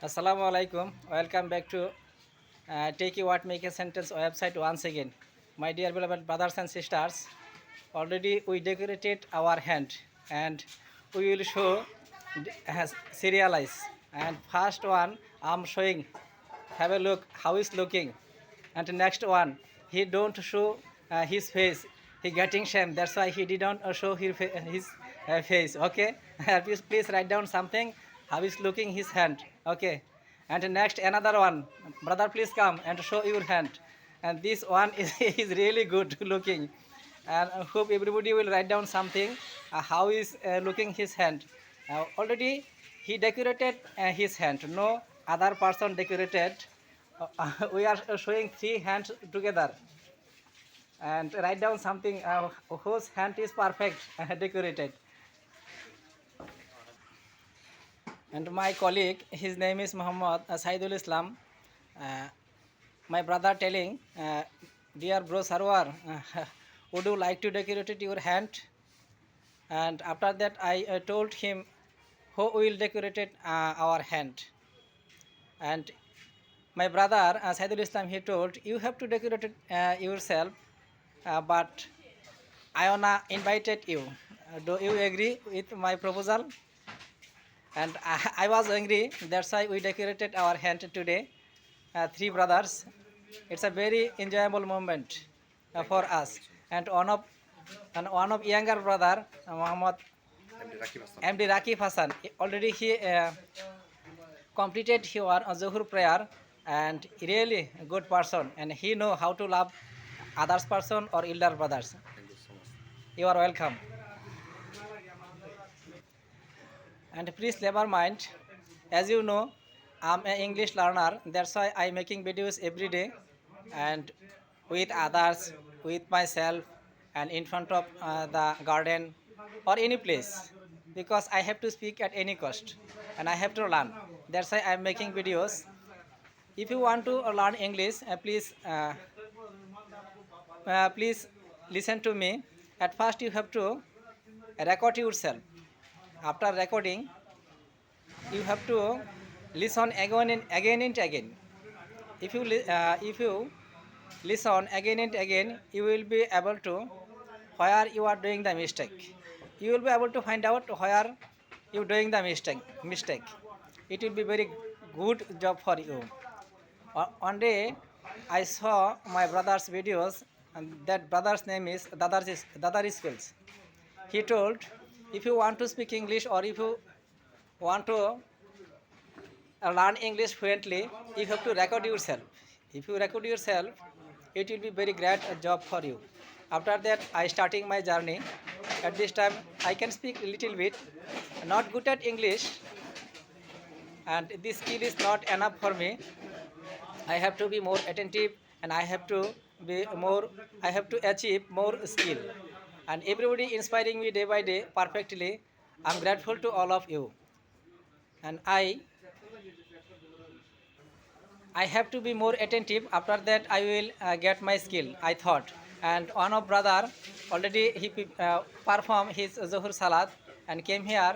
Assalamu alaikum. Welcome back to Take You What Make a Sentence website once again. My dear beloved brothers and sisters, already we decorated our hand and we will show has serialize. And first one I'm showing. Have a look how is looking. And the next one he don't show his face. He getting shame. That's why he didn't show his face. Okay. Please write down something. How is looking his hand. Okay. And next another one. Brother, please come and show your hand. And this one is really good looking. And I hope everybody will write down something. How is looking his hand. Already he decorated his hand. No other person decorated. We are showing three hands together and write down something whose hand is perfect decorated. And my colleague, his name is Muhammad Saidul Islam. Uh, my brother telling, dear bro Sarwar, would you like to decorate your hand? And after that, I told him who will decorate our hand. And my brother Saidul Islam, he told you have to decorate yourself, but I wanna invited you. Do you agree with my proposal? And I was angry. That's why we decorated our hand today. Three brothers. It's a very enjoyable moment for us. And one of younger brother, Muhammad MD Rakif Hassan. Already he completed your Zuhur prayer, and really a good person. And he know how to love others person or elder brothers. You are welcome. And please never mind, as you know, I'm an English learner. That's why I'm making videos every day, and with others, with myself, and in front of the garden or any place, because I have to speak at any cost and I have to learn. That's why I'm making videos. If you want to learn English, please listen to me. At first you have to record yourself. After recording, you have to listen again and again. If you listen again and again, you will be able to where you are doing the mistake. You will be able to find out where you doing the mistake. It will be very good job for you. One day I saw my brother's videos, and that brother's name is Dadar Skills. He told, if you want to speak English, or if you want to learn English fluently, you have to record yourself. If you record yourself, it will be very great job for you. After that, I starting my journey. At this time, I can speak a little bit, not good at English, and this skill is not enough for me. I have to be more attentive, and I have to be more. I have to achieve more skill, and everybody inspiring me day by day perfectly. I'm grateful to all of you, and I have to be more attentive. After that, I will get my skill, I thought. And one of brother already he performed his Zuhur Salat and came here,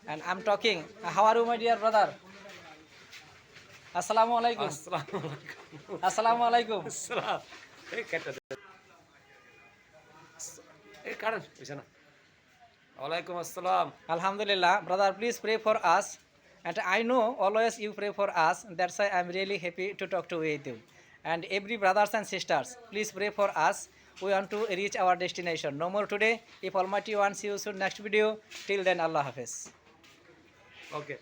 and I'm talking. How are you, my dear brother? Assalamu alaikum. আসসালামু আলাইকুম। Assalamu alaikum. আসসালাম। এই কেটে দে। এই কারণ হইছে না। ওয়ালাইকুম আসসালাম। Alhamdulillah, brother, please pray for us. And I know always you pray for us. That's why I'm really happy to talk to with you. And every brothers and sisters, please pray for us. We want to reach our destination. No more today. If Almighty wants you soon next video. Till then, Allah Hafiz. Okay.